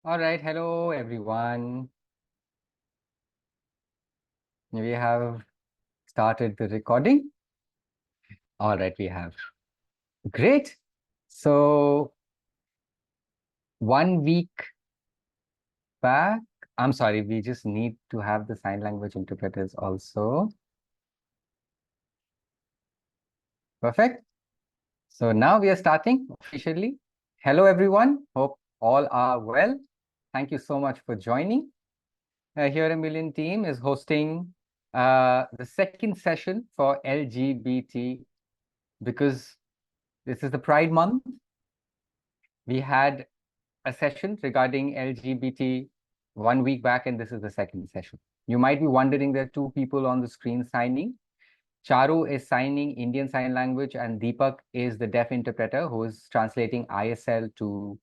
All right, hello everyone. We have started the recording. All right, we have. Great. So 1 week back, I'm sorry, we just need to have the sign language interpreters also. Perfect. So now we are starting officially. Hello everyone. Hope all are well. Thank you so much for joining. Here a Million team is hosting the second session for LGBT because this is the Pride Month. We had a session regarding LGBT 1 week back, and this is the second session. You might be wondering, there are two people on the screen signing. Charu is signing Indian Sign Language, and Deepak is the deaf interpreter who is translating ISL to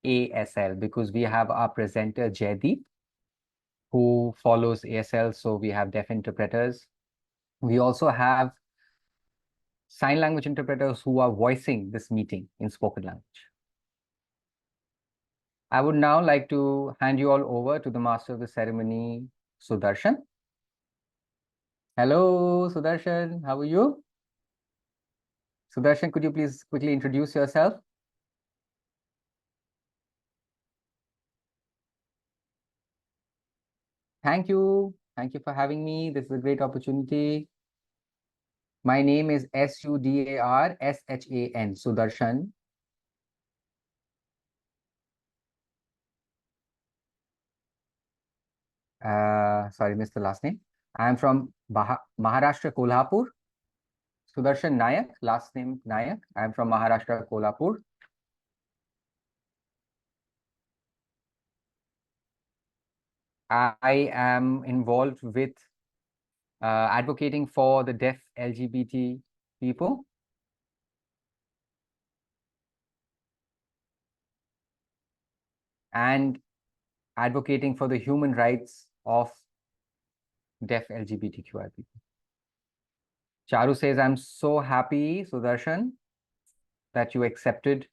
ASL, because we have our presenter Jaideep who follows ASL, so we have deaf interpreters. We also have sign language interpreters who are voicing this meeting in spoken language. I would now like to hand you all over to the master of the ceremony, Sudarshan. Hello, Sudarshan. How are you? Sudarshan, could you please quickly introduce yourself? Thank you. Thank you for having me. This is a great opportunity. My name is Sudarshan, Sudarshan. Sorry, missed the last name. I am from Maharashtra, Kolhapur. Sudarshan Nayak, last name Nayak. I am from Maharashtra, Kolhapur. I am involved with advocating for the deaf LGBT people. And advocating for the human rights of deaf LGBTQI people. Charu says, I'm so happy, Sudarshan, that you accepted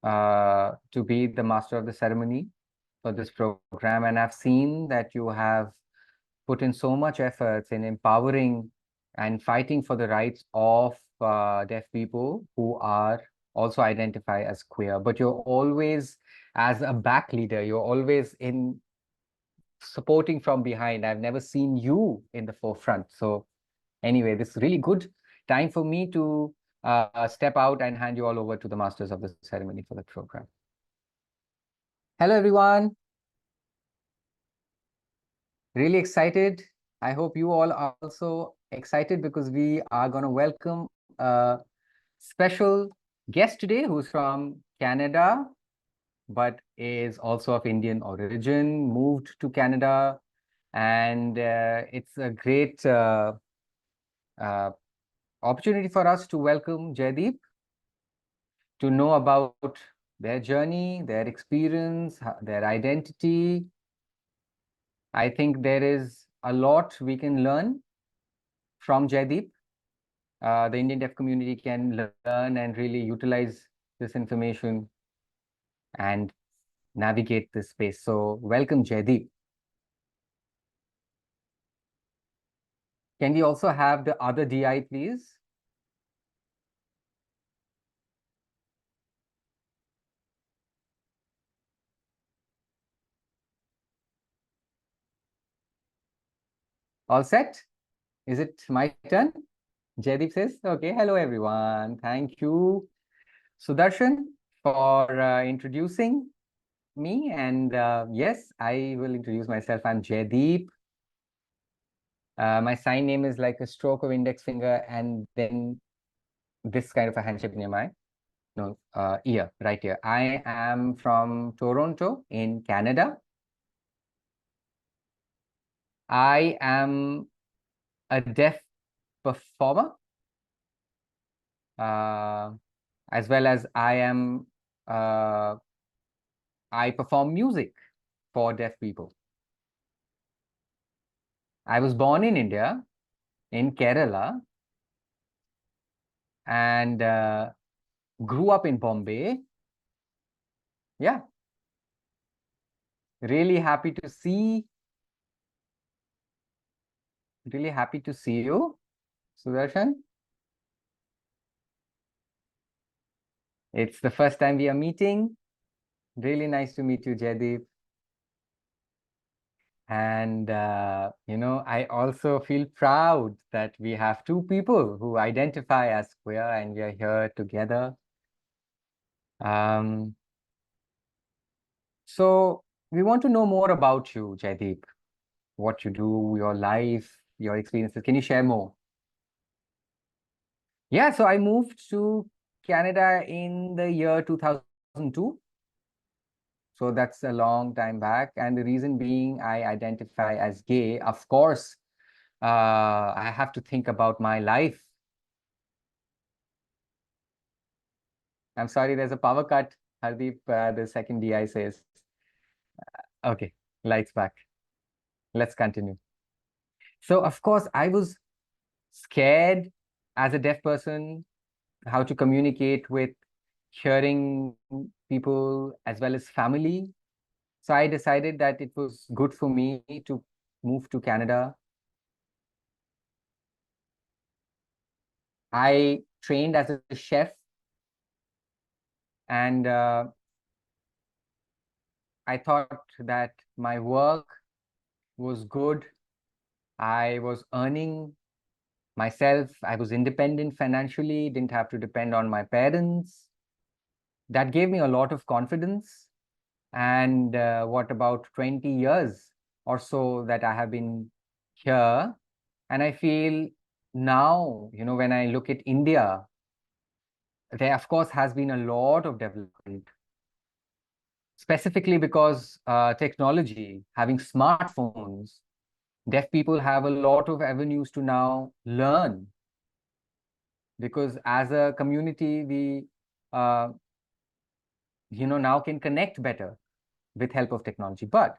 to be the master of the ceremony for this program. And I've seen that you have put in so much efforts in empowering and fighting for the rights of deaf people who are also identify as queer. But you're always, as a back leader, you're always in supporting from behind. I've never seen you in the forefront. So anyway, this is really good time for me to step out and hand you all over to the masters of the ceremony for the program. Hello, everyone. Really excited. I hope you all are also excited, because we are going to welcome a special guest today who's from Canada, but is also of Indian origin, moved to Canada. And it's a great uh, opportunity for us to welcome Jaideep, to know about their journey, their experience, their identity. I think there is a lot we can learn from Jaideep. The Indian deaf community can learn and really utilize this information and navigate this space. So welcome, Jaideep. Can we also have the other DI, please? All set? Is it my turn? Jaideep says, okay, hello everyone. Thank you, Sudarshan, for introducing me. And yes, I will introduce myself. I'm Jaideep. My sign name is like a stroke of index finger and then this kind of a handshake near my ear, right here. I am from Toronto in Canada. I am a deaf performer, as well as I perform music for deaf people. I was born in India, in Kerala, and grew up in Bombay. Yeah. Really happy to see, you, Sudarshan. It's the first time we are meeting. Really nice to meet you, Jaideep. And, I also feel proud that we have two people who identify as queer and we are here together. Um, so we want to know more about you, Jaideep, what you do, your life, your experiences. Can you share more? Yeah, so I moved to Canada in the year 2002. So that's a long time back. And the reason being, I identify as gay. Of course, I have to think about my life. I'm sorry, there's a power cut. Hardeep, the second DI says. Okay, lights back. Let's continue. So, of course, I was scared as a deaf person how to communicate with hearing people as well as family. So I decided that it was good for me to move to Canada. I trained as a chef and I thought that my work was good. I was earning myself. I was independent financially, didn't have to depend on my parents. That gave me a lot of confidence. And what about 20 years or so that I have been here? And I feel now, when I look at India, there, of course, has been a lot of development, specifically because technology, having smartphones, deaf people have a lot of avenues to now learn because as a community, we, now can connect better with help of technology. But,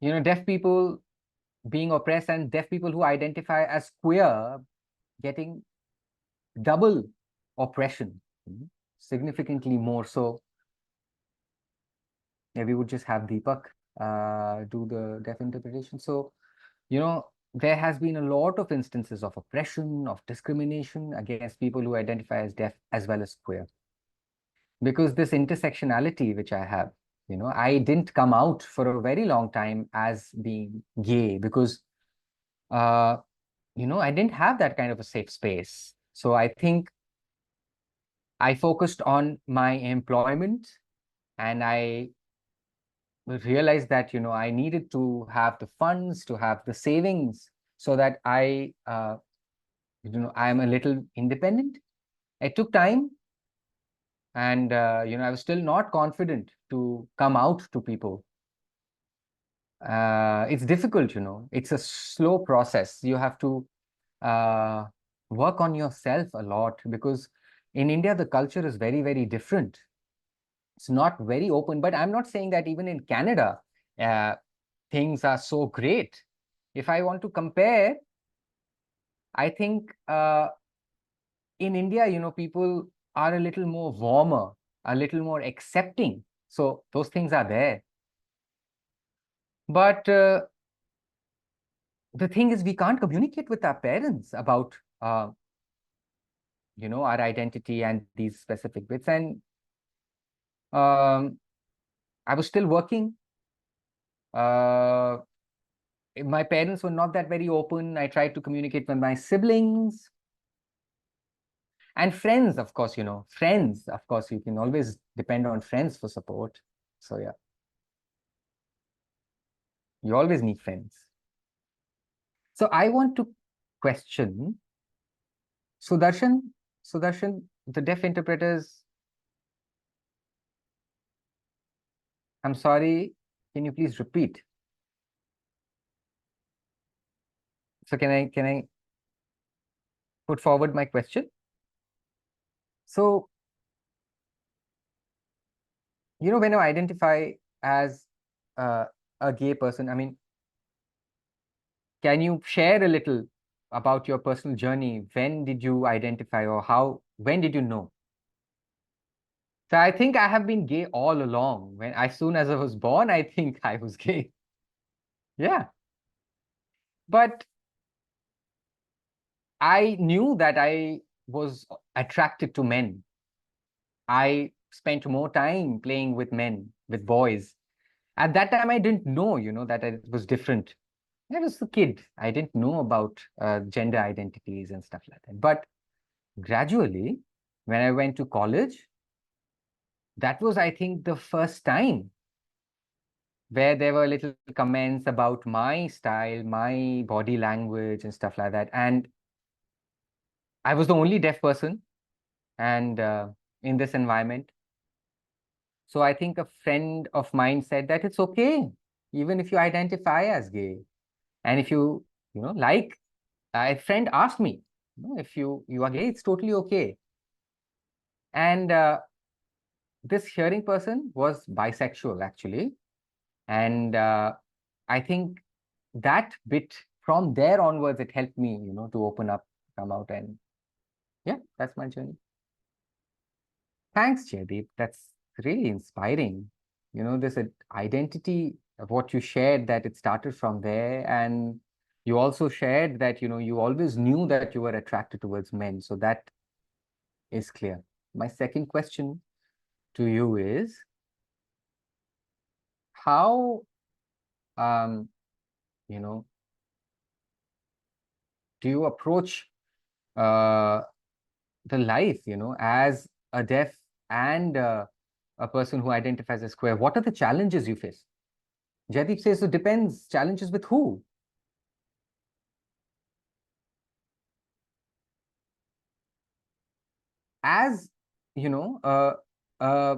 deaf people being oppressed and deaf people who identify as queer getting double oppression, significantly more so. Yeah, we would just have Deepak do the deaf interpretation. So, there has been a lot of instances of oppression, of discrimination against people who identify as deaf as well as queer. Because this intersectionality which I have, I didn't come out for a very long time as being gay because, I didn't have that kind of a safe space. So I think I focused on my employment and I realized that, I needed to have the funds, to have the savings so that I am a little independent. It took time and, I was still not confident to come out to people. It's difficult, it's a slow process. You have to uh, work on yourself a lot because in India, the culture is very, very different. It's not very open, but I'm not saying that even in Canada, things are so great. If I want to compare, I think in India, people are a little more warmer, a little more accepting. So those things are there. But the thing is, we can't communicate with our parents about, our identity and these specific bits. And I was still working. My parents were not that very open. I tried to communicate with my siblings and friends, of course, friends, of course, you can always depend on friends for support. So yeah, you always need friends. So I want to question Sudarshan, the deaf interpreters. I'm sorry, can you please repeat? So can I put forward my question? So, when you identify as uh, a gay person, I mean, can you share a little about your personal journey? When did you identify or when did you know? So I think I have been gay all along. As soon as I was born, I think I was gay. Yeah. But I knew that I was attracted to men. I spent more time playing with men, with boys. At that time, I didn't know, that it was different. I was a kid. I didn't know about gender identities and stuff like that. But gradually, when I went to college, that was, I think, the first time where there were little comments about my style, my body language, and stuff like that. And I was the only deaf person, and in this environment. So I think a friend of mine said that it's okay, even if you identify as gay, and if like. A friend asked me, if you are gay, it's totally okay. And this hearing person was bisexual actually, and I think that bit from there onwards, it helped me, to open up, come out, and yeah, that's my journey. Thanks, Jaideep. That's really inspiring. This identity of what you shared, that it started from there, and you also shared that, you always knew that you were attracted towards men. So that is clear. My second question to you is, how, um, you know, do you approach uh, the life, as a deaf and a person who identifies as queer? What are the challenges you face? Jaideep says it depends. Challenges with who? As, a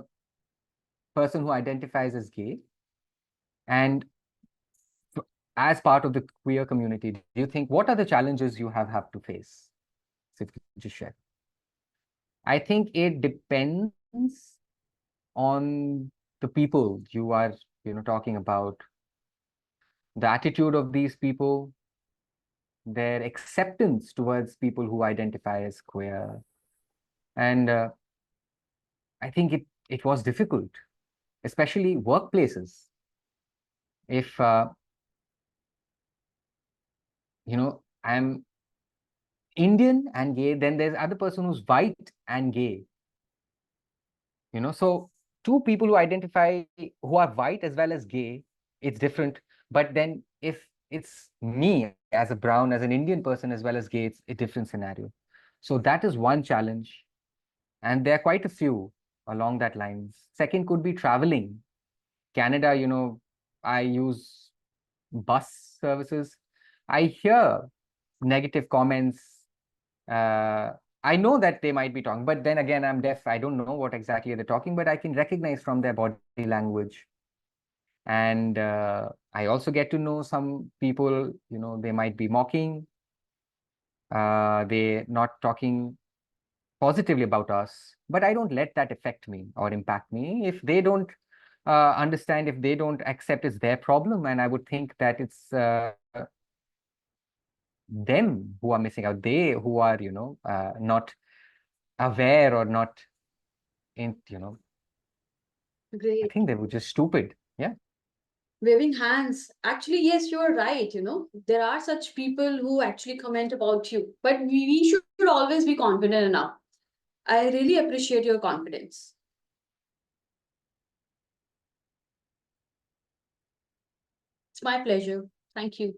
person who identifies as gay and as part of the queer community, do you think, what are the challenges you have to face? So if you could just share. I think it depends on the people you are, talking about, the attitude of these people, their acceptance towards people who identify as queer. And I think it was difficult, especially workplaces. If, I'm Indian and gay, then there's other person who's white and gay. So two people who identify, who are white as well as gay, it's different. But then if it's me as a brown, as an Indian person as well as gay, it's a different scenario. So that is one challenge. And there are quite a few along that lines. Second could be traveling. Canada, I use bus services. I hear negative comments. I know that they might be talking, but then again, I'm deaf. I don't know what exactly they're talking, but I can recognize from their body language. And I also get to know some people, they might be mocking. They're not talking positively about us, but I don't let that affect me or impact me. If they don't understand, if they don't accept, it's their problem. And I would think that it's them who are missing out, they who are, not aware or not in, I Great. think they were just stupid. Yeah. Waving hands. Actually, yes, you're right. There are such people who actually comment about you, but we should always be confident enough. I really appreciate your confidence. It's my pleasure. Thank you.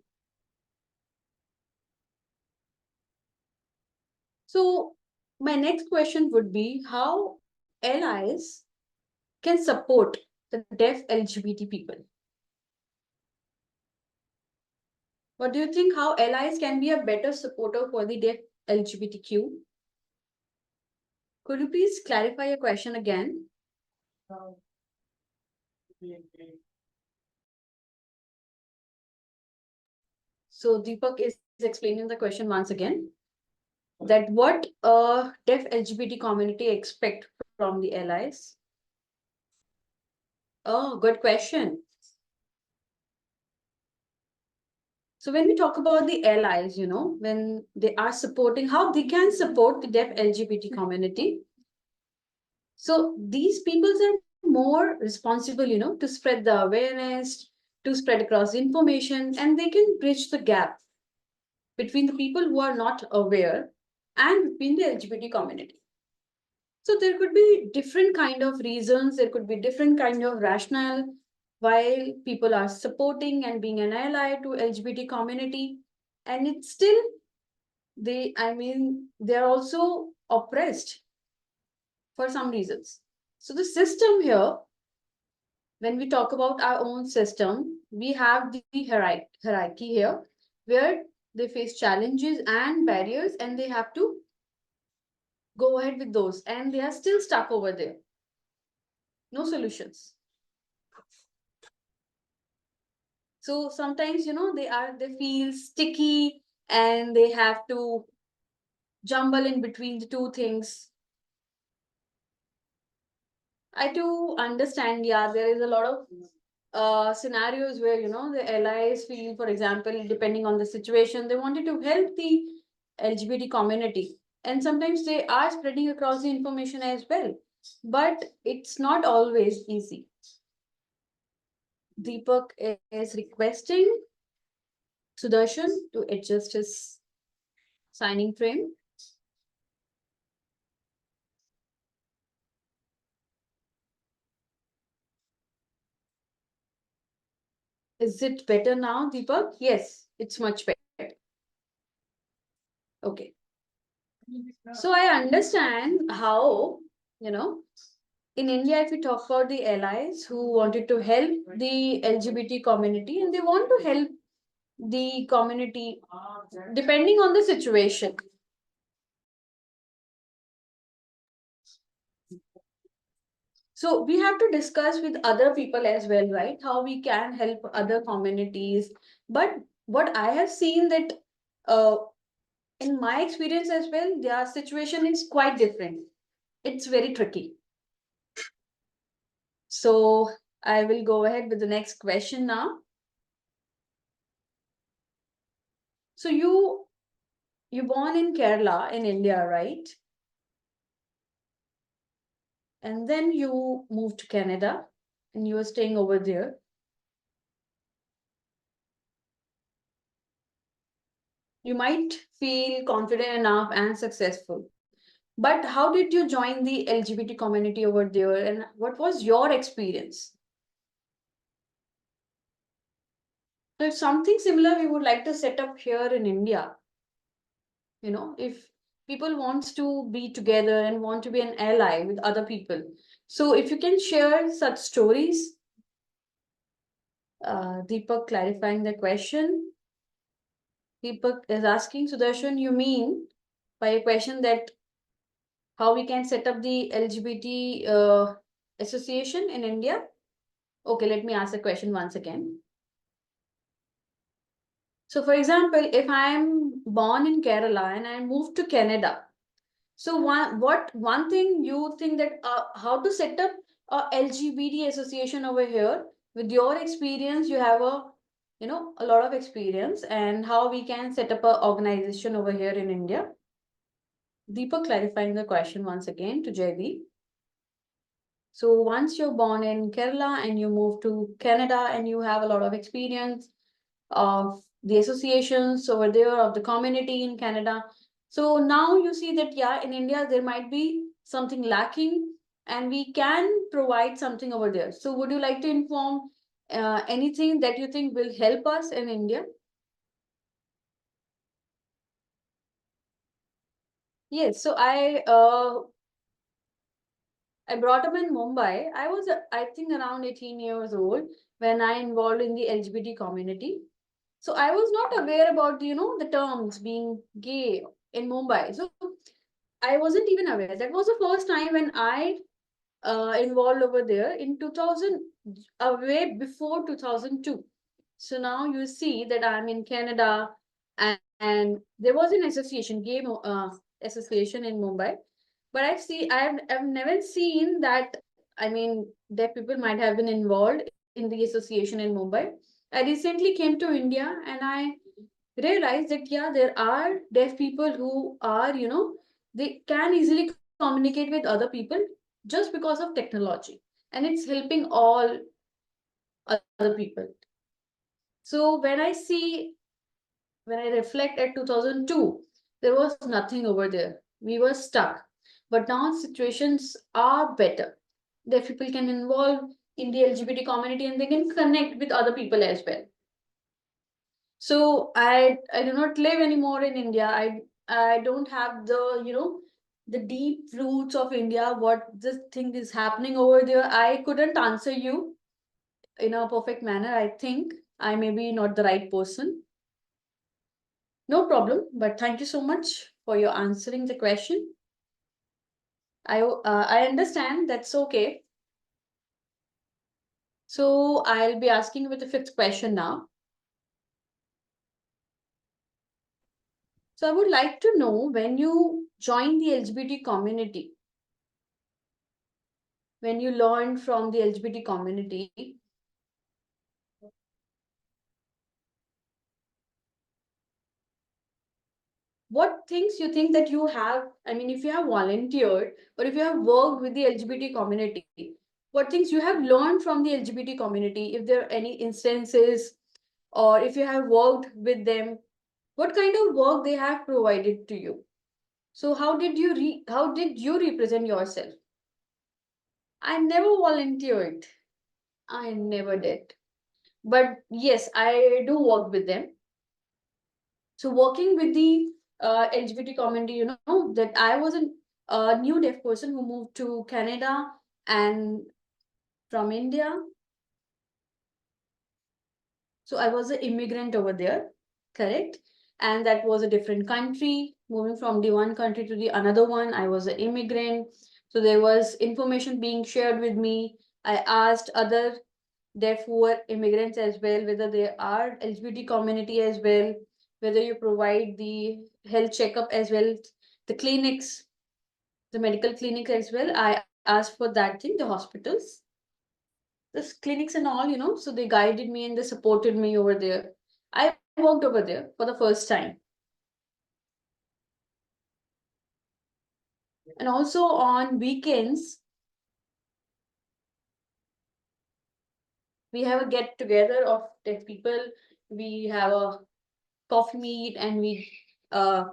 So, my next question would be how allies can support the deaf LGBT people. What do you think? How allies can be a better supporter for the deaf LGBTQ? Could you please clarify your question again? So Deepak is explaining the question once again, that what deaf LGBT community expect from the allies? Oh, good question. So when we talk about the allies, when they are supporting, how they can support the deaf LGBT community, So these people are more responsible, to spread the awareness, to spread across information, and they can bridge the gap between the people who are not aware and between the LGBT community. So there could be different kind of reasons, there could be different kind of rationale why people are supporting and being an ally to LGBT community, and it's still they're also oppressed for some reasons. So the system here, when we talk about our own system, we have the hierarchy here, where they face challenges and barriers, and they have to go ahead with those, and they are still stuck over there. No solutions. So sometimes, they feel sticky, and they have to jumble in between the two things. I do understand, yeah, there is a lot of scenarios where, the allies feel, for example, depending on the situation, they wanted to help the LGBT community. And sometimes they are spreading across the information as well. But it's not always easy. Deepak is requesting Sudarshan to adjust his signing frame. Is it better now, Deepak? Yes, it's much better. Okay. So I understand how, in India, if we talk about the allies who wanted to help the LGBT community, and they want to help the community depending on the situation. So we have to discuss with other people as well, right? How we can help other communities. But what I have seen that uh, in my experience as well, their situation is quite different. It's very tricky. So I will go ahead with the next question now. So you born in Kerala in India, right? And then you moved to Canada and you were staying over there. You might feel confident enough and successful. But how did you join the LGBT community over there, and what was your experience? So something similar we would like to set up here in India. If people wants to be together and want to be an ally with other people. So if you can share such stories, Deepak clarifying the question. Deepak is asking, Sudarshan, you mean by a question that how we can set up the LGBT association in India? Okay, let me ask the question once again. So for example, if I'm born in Kerala and I moved to Canada, so one thing you think that how to set up a LGBT association over here with your experience, you have a lot of experience, and how we can set up a organization over here in India. Deepak clarifying the question once again to Jaideep. So once you're born in Kerala and you move to Canada and you have a lot of experience of the associations over there, of the community in Canada. So now you see that, yeah, in India, there might be something lacking and we can provide something over there. So would you like to inform anything that you think will help us in India? Yes, so I brought up in Mumbai. I was, I think, around 18 years old when I involved in the LGBT community. So I was not aware about, the terms being gay in Mumbai. So I wasn't even aware. That was the first time when I involved over there in 2000, way before 2002. So now you see that I'm in Canada, and there was an association, gay association in Mumbai. But I've never seen that. I mean, deaf people might have been involved in the association in Mumbai. I recently came to India and I realized that, yeah, there are deaf people who are, they can easily communicate with other people. just because of technology, and it's helping all other people. So when I reflect at 2002, there was nothing over there. We were stuck. But now situations are better. Deaf people can involve in the LGBT community and they can connect with other people as well. So I do not live anymore in India. I don't have the, the deep roots of India, what this thing is happening over there. I couldn't answer you in a perfect manner. I think I may be not the right person. No problem, but thank you so much for your answering the question. I understand, that's okay. So I'll be asking with the fifth question now. So I would like to know, when you joined the LGBT community, when you learned from the LGBT community, what things you think that you have, I mean, if you have volunteered or if you have worked with the LGBT community, what things you have learned from the LGBT community, if there are any instances, or if you have worked with them, what kind of work they have provided to you? So how did you represent yourself? I never volunteered. I never did. But yes, I do work with them. So working with the LGBT community, that I was a new deaf person who moved to Canada and from India. So I was an immigrant over there, correct? And that was a different country. Moving from the one country to the another one, I was an immigrant. So there was information being shared with me. I asked other deaf who were immigrants as well, whether they are LGBT community as well, whether you provide the health checkup as well, the clinics, the medical clinics as well. I asked for that thing, the hospitals, the clinics and all, so they guided me and they supported me over there. I worked over there for the first time. And also on weekends, we have a get together of deaf people. We have a coffee meet and we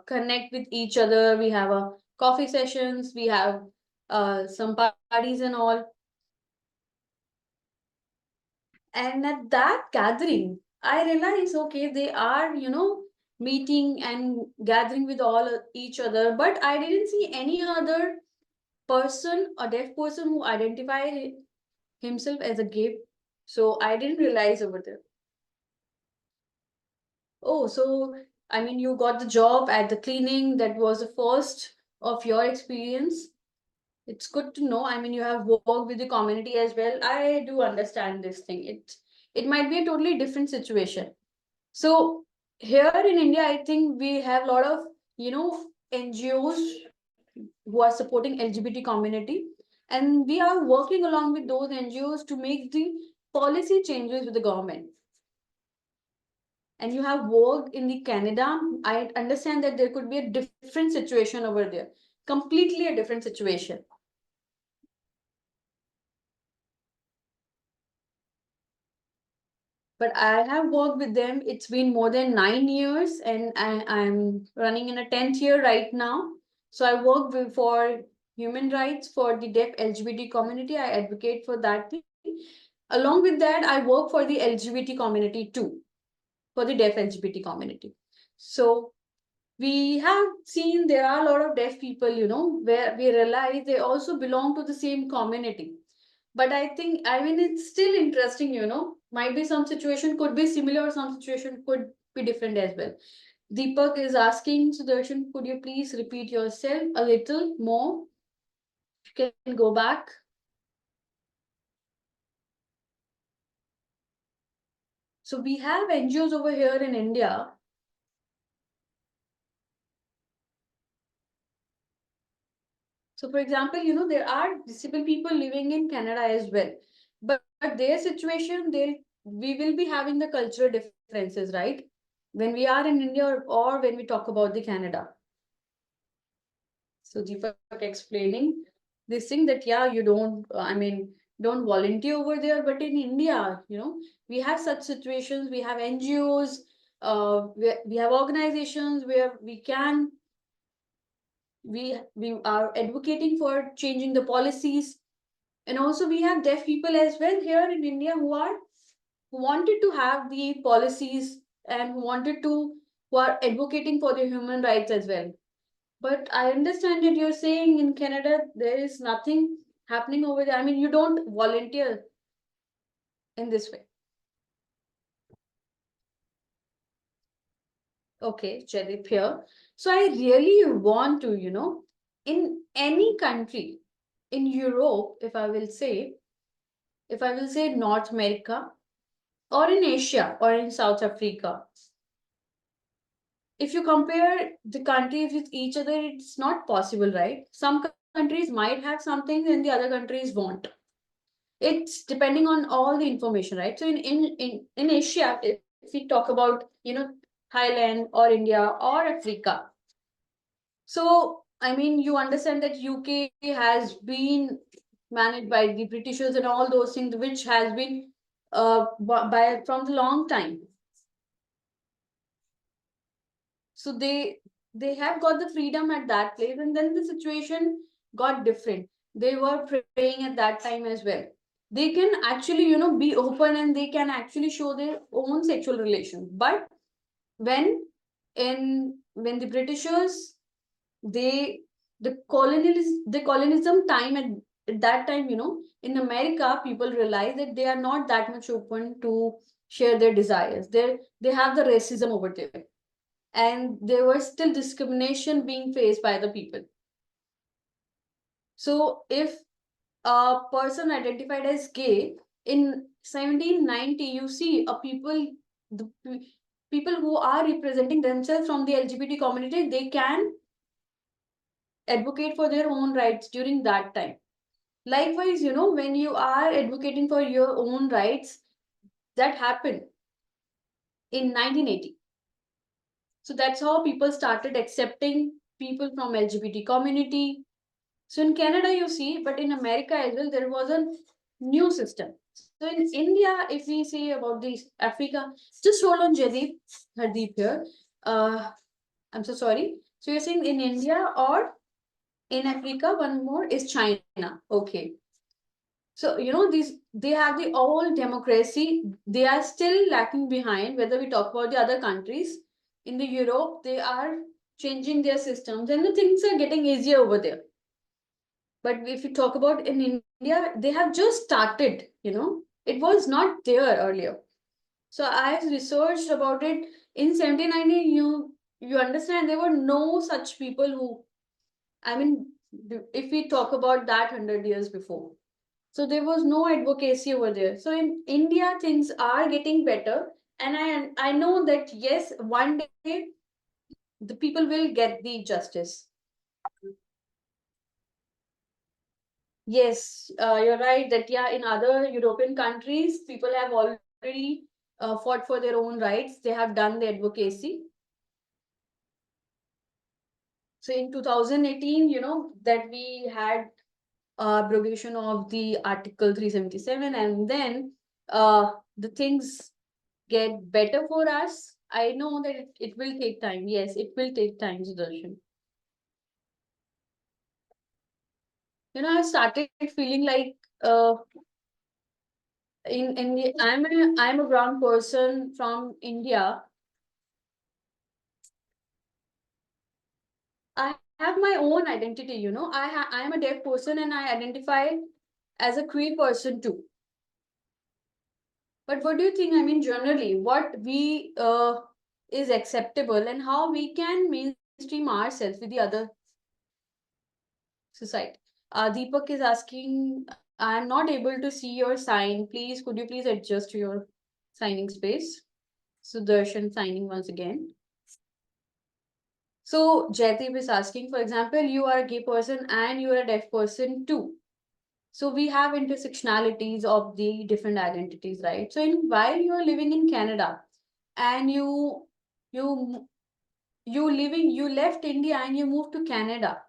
connect with each other. We have a coffee sessions. We have some parties and all. And at that gathering, I realized, okay, they are, meeting and gathering with all each other. But I didn't see any other person, a deaf person who identified himself as a gay. So I didn't realize over there. Oh, so I mean, you got the job at the cleaning. That was the first of your experience. It's good to know. I mean, you have worked with the community as well. I do understand this thing. It might be a totally different situation. So here in India, I think we have a lot of, NGOs who are supporting LGBT community. And we are working along with those NGOs to make the policy changes with the government. And you have worked in the Canada, I understand that there could be a different situation over there, completely a different situation. But I have worked with them. It's been more than 9 years, and I'm running in a 10th year right now. So I work for human rights for the deaf LGBT community. I advocate for that thing. Along with that, I work for the LGBT community too, for the deaf LGBT community. So we have seen there are a lot of deaf people, where we realize they also belong to the same community. But I think, I mean, it's still interesting, might be some situation could be similar, some situation could be different as well. Deepak is asking, Sudarshan, could you please repeat yourself a little more? You can go back. So we have NGOs over here in India. So, for example, there are disabled people living in Canada as well. But their situation, we will be having the cultural differences, right? When we are in India, or when we talk about the Canada. So Deepak explaining this thing that, yeah, you don't, don't volunteer over there. But in India, we have such situations. We have NGOs, we have organizations where we are advocating for changing the policies. And also we have deaf people as well here in India who wanted to have the policies and who are advocating for their human rights as well. But I understand that you're saying in Canada there is nothing happening over there. You don't volunteer in this way. Okay, Jaideep here. So I really want to, in any country, in Europe, if I will say North America, or in Asia, or in South Africa, if you compare the countries with each other, it's not possible, right? Some countries might have something and the other countries won't. It's depending on all the information, right? So in Asia, if we talk about, Thailand or India or Africa, so you understand that UK has been managed by the Britishers and all those things, which has been by from the long time. So they have got the freedom at that place, and then the situation got different. They were praying at that time as well. They can actually, be open, and they can actually show their own sexual relations. But when when the Britishers, they the colonialism time, at that time, in America, people realize that they are not that much open to share their desires. They have the racism over there, and there was still discrimination being faced by the people. So if a person identified as gay in 1790, you see the people who are representing themselves from the LGBT community, they can advocate for their own rights during that time. Likewise, when you are advocating for your own rights, that happened in 1980. So that's how people started accepting people from LGBT community. So in Canada, you see, but in America as well, there was a new system. So in India, if we say about this Africa, just hold on, Jaideep, Hardeep here. I'm so sorry. So you're saying in India or in Africa, one more is China. Okay. So these, they have the all democracy. They are still lacking behind. Whether we talk about the other countries in the Europe, they are changing their systems, and the things are getting easier over there. But if you talk about in India, they have just started. It was not there earlier. So I researched about it in 1790. You understand there were no such people who, if we talk about that 100 years before. So there was no advocacy over there. So in India, things are getting better. And I know that, yes, one day the people will get the justice. Yes, you're right that, yeah, in other European countries, people have already fought for their own rights. They have done the advocacy. So in 2018, that we had abrogation of the Article 377, and then the things get better for us. I know that it will take time. Yes, it will take time, Sudarshan. I started feeling like in the I'm a brown person from India. I have my own identity. I am a deaf person, and I identify as a queer person too. But what do you think? Generally, what we is acceptable, and how we can mainstream ourselves with the other society. Deepak is asking, I'm not able to see your sign. Please, could you please adjust your signing space? Sudarshan signing once again. So Jaideep is asking, for example, you are a gay person and you are a deaf person too. So we have intersectionalities of the different identities, right? So while you are living in Canada, and you left India and you moved to Canada.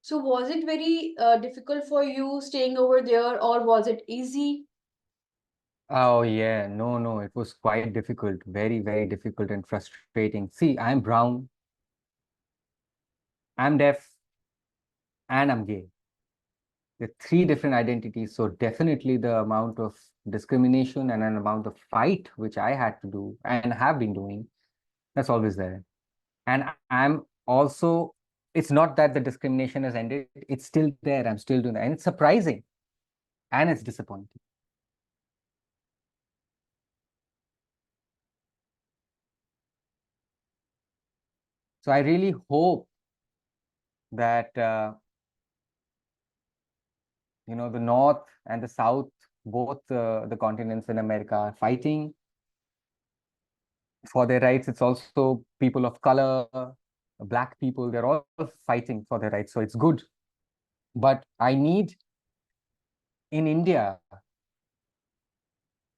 So was it very difficult for you staying over there, or was it easy? Oh, yeah. No, no, it was quite difficult, very, very difficult and frustrating. See, I'm brown, I'm deaf, and I'm gay. The three different identities. So definitely the amount of discrimination and an amount of fight which I had to do and have been doing, that's always there. And I'm also, it's not that the discrimination has ended, it's still there. I'm still doing that. And it's surprising and it's disappointing. So I really hope that, the North and the South, both the continents in America are fighting for their rights. It's also people of color, black people, they're all fighting for their rights. So it's good. But I need in India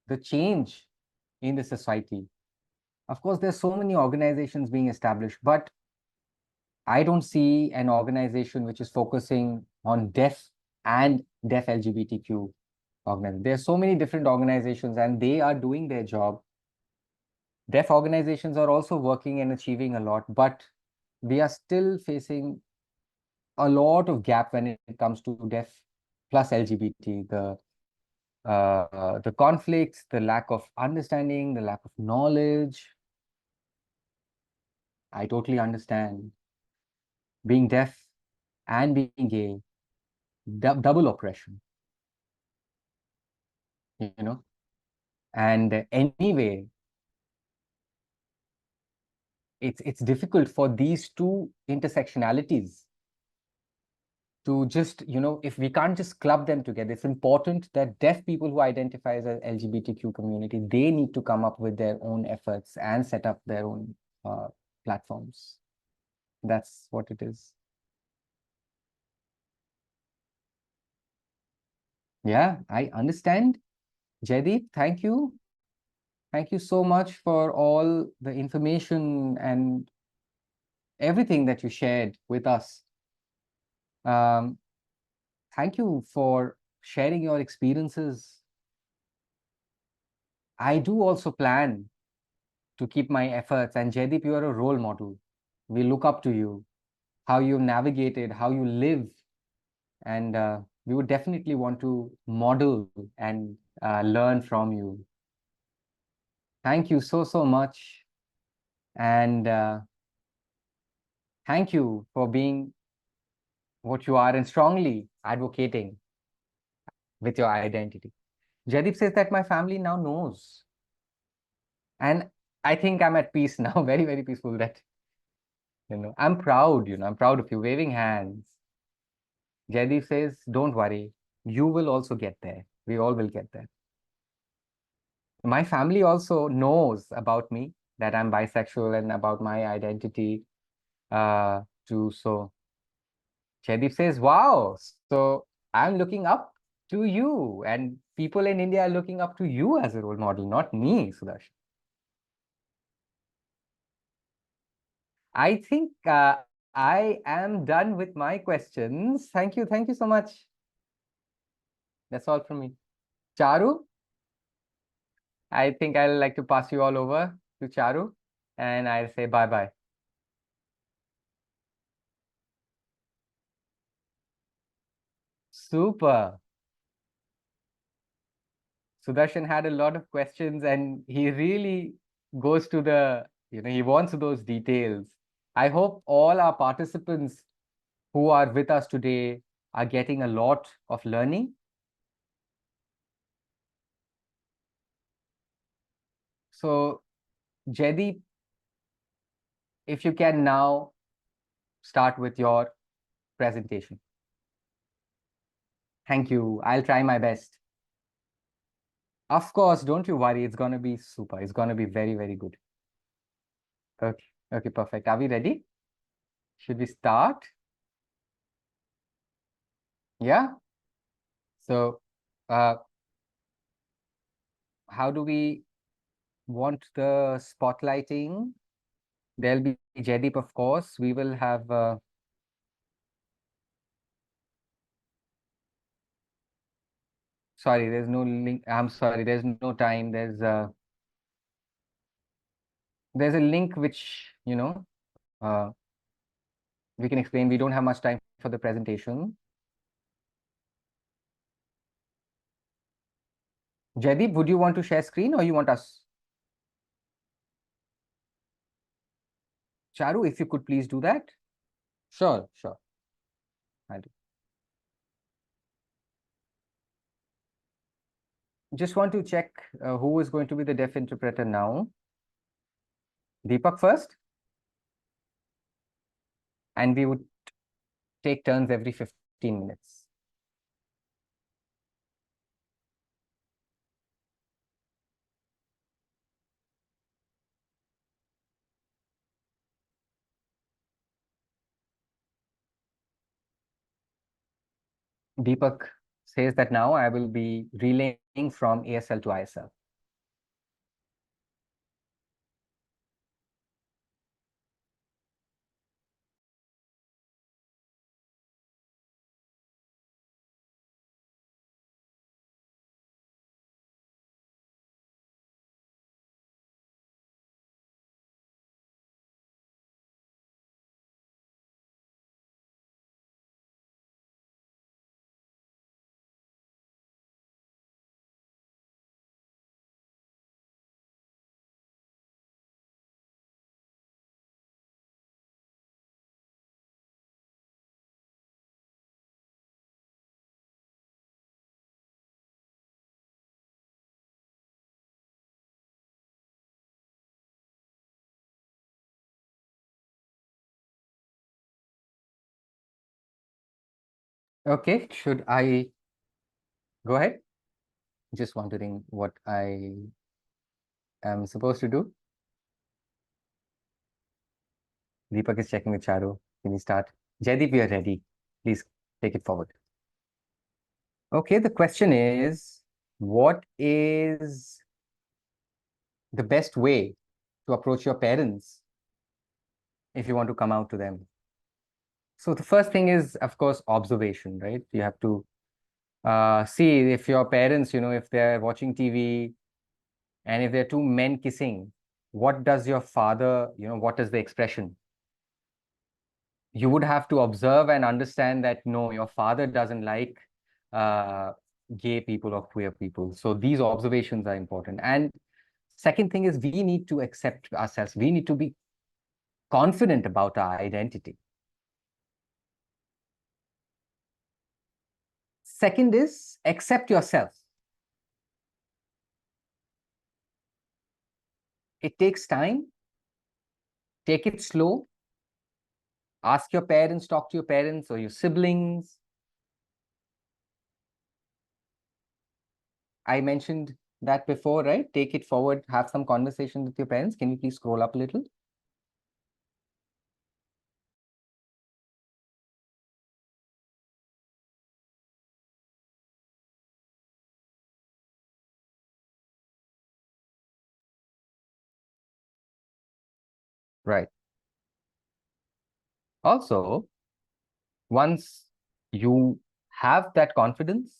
the change in the society. Of course, there's so many organizations being established, but I don't see an organization which is focusing on deaf and deaf LGBTQ organizations. There are so many different organizations and they are doing their job. Deaf organizations are also working and achieving a lot, but we are still facing a lot of gap when it comes to deaf plus LGBT, the conflicts, the lack of understanding, the lack of knowledge. I totally understand. Being deaf and being gay, double oppression, you know. And anyway, it's difficult for these two intersectionalities to just, if we can't just club them together. It's important that deaf people who identify as a LGBTQ community, they need to come up with their own efforts and set up their own platforms. That's what it is. Yeah, I understand. Jaideep, thank you. Thank you so much for all the information and everything that you shared with us. Um, Thank you for sharing your experiences. I do also plan to keep my efforts. And Jaideep, you are a role model. We look up to you, how you navigated, how you live. And we would definitely want to model and learn from you. Thank you so, so much. And thank you for being what you are and strongly advocating with your identity. Jaideep says that my family now knows. And I think I'm at peace now, very, very peaceful that, I'm proud, I'm proud of you, waving hands. Jaideep says, don't worry, you will also get there. We all will get there. My family also knows about me, that I'm bisexual and about my identity too. So Jaideep says, wow, so I'm looking up to you and people in India are looking up to you as a role model, not me, Sudarshan. I think I am done with my questions. Thank you. Thank you so much. That's all from me. Charu, I think I'll like to pass you all over to Charu and I'll say bye-bye. Super. Sudarshan had a lot of questions and he really goes to he wants those details. I hope all our participants who are with us today are getting a lot of learning. So, Jaideep, if you can now start with your presentation. Thank you. I'll try my best. Of course, don't you worry. It's going to be super. It's going to be very, very good. Okay. Okay, perfect. Are we ready? Should we start? Yeah. So, uh, how do we want the spotlighting? There'll be Jaideep, of course. We will have Sorry, there's no link. I'm sorry, there's no time. There's a link which, uh, we can explain. We don't have much time for the presentation. Jaideep, would you want to share screen or you want us? Charu, if you could please do that. Sure, sure. I'll do. Just want to check who is going to be the deaf interpreter now. Deepak first. And we would take turns every 15 minutes. Deepak says that now I will be relaying from ASL to ISL. Okay, should I go ahead? Just wondering what I am supposed to do. Deepak is checking with Charu. Can we start? Jaideep, we are ready. Please take it forward. Okay, the question is, what is the best way to approach your parents if you want to come out to them? So the first thing is, of course, observation, right? You have to see if your parents, if they're watching TV and if there are two men kissing, what does your father, what is the expression? You would have to observe and understand that no, your father doesn't like uh, gay people or queer people. So these observations are important. And second thing is we need to accept ourselves. We need to be confident about our identity. Second is accept yourself. It takes time. Take it slow. Ask your parents, talk to your parents or your siblings. I mentioned that before, right? Take it forward, have some conversation with your parents. Can you please scroll up a little? Right. Also, once you have that confidence,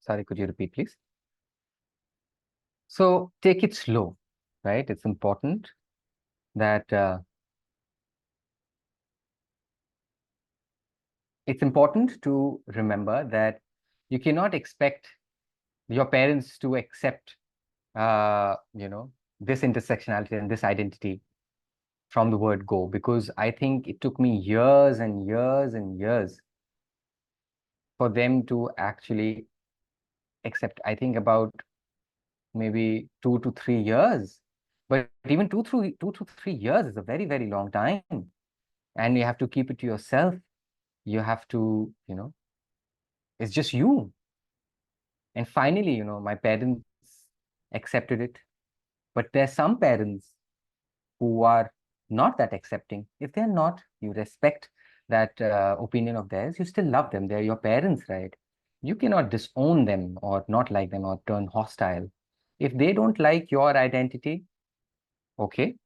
sorry, could you repeat, please? So take it slow, right? It's important that it's important to remember that you cannot expect your parents to accept, this intersectionality and this identity from the word go, because I think it took me years and years and years for them to actually accept. I think about maybe 2 to 3 years, but even 2 to 3 years is a very, very long time. And you have to keep it to yourself. You have to, it's just you. And finally, my parents accepted it. But there's some parents who are not that accepting. If they're not, you respect that opinion of theirs. You still love them. They're your parents, right? You cannot disown them or not like them or turn hostile. If they don't like your identity, okay,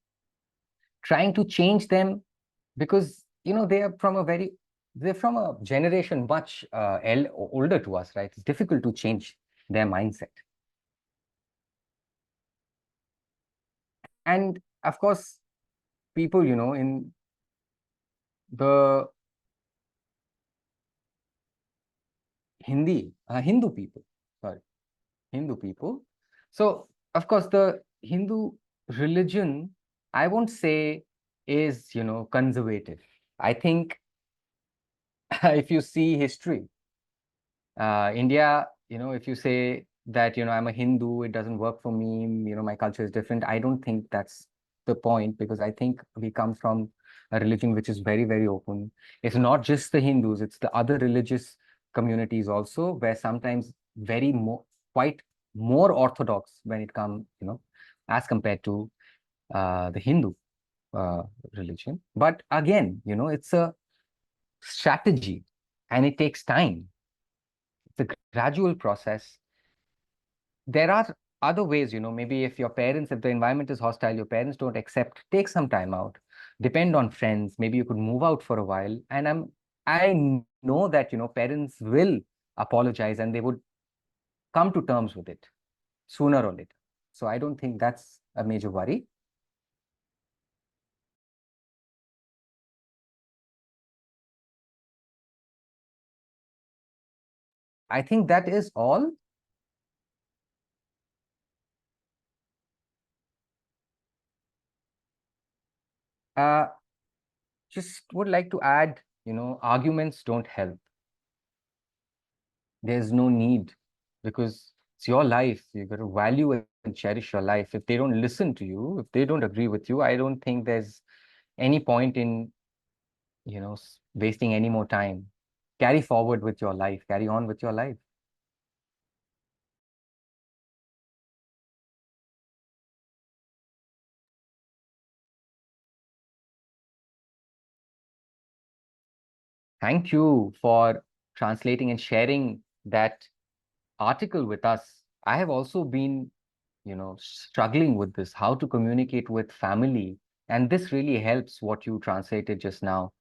trying to change them because, they are from a very they're from a generation much older to us, right? It's difficult to change their mindset. And of course, people, in the Hindu people, sorry, Hindu people. So, of course, the Hindu religion, I won't say is, conservative. I think if you see history, India, if you say that, I'm a Hindu, it doesn't work for me, my culture is different. I don't think that's the point, because I think we come from a religion which is very, very open. It's not just the Hindus, it's the other religious communities also, where sometimes quite more orthodox when it comes, as compared to the Hindu uh, religion. But again, it's a strategy and it takes time. It's a gradual process. There are other ways, maybe if if the environment is hostile, your parents don't accept, take some time out, depend on friends, maybe you could move out for a while. And I know that, parents will apologize and they would come to terms with it sooner or later. So I don't think that's a major worry. I think that is all. Uh, just would like to add, arguments don't help. There's no need, because it's your life. You got to value and cherish your life. If they don't listen to you, if they don't agree with you, I don't think there's any point in, wasting any more time. Carry forward with your life, carry on with your life. Thank you for translating and sharing that article with us. I have also been, struggling with this, how to communicate with family. And this really helps what you translated just now.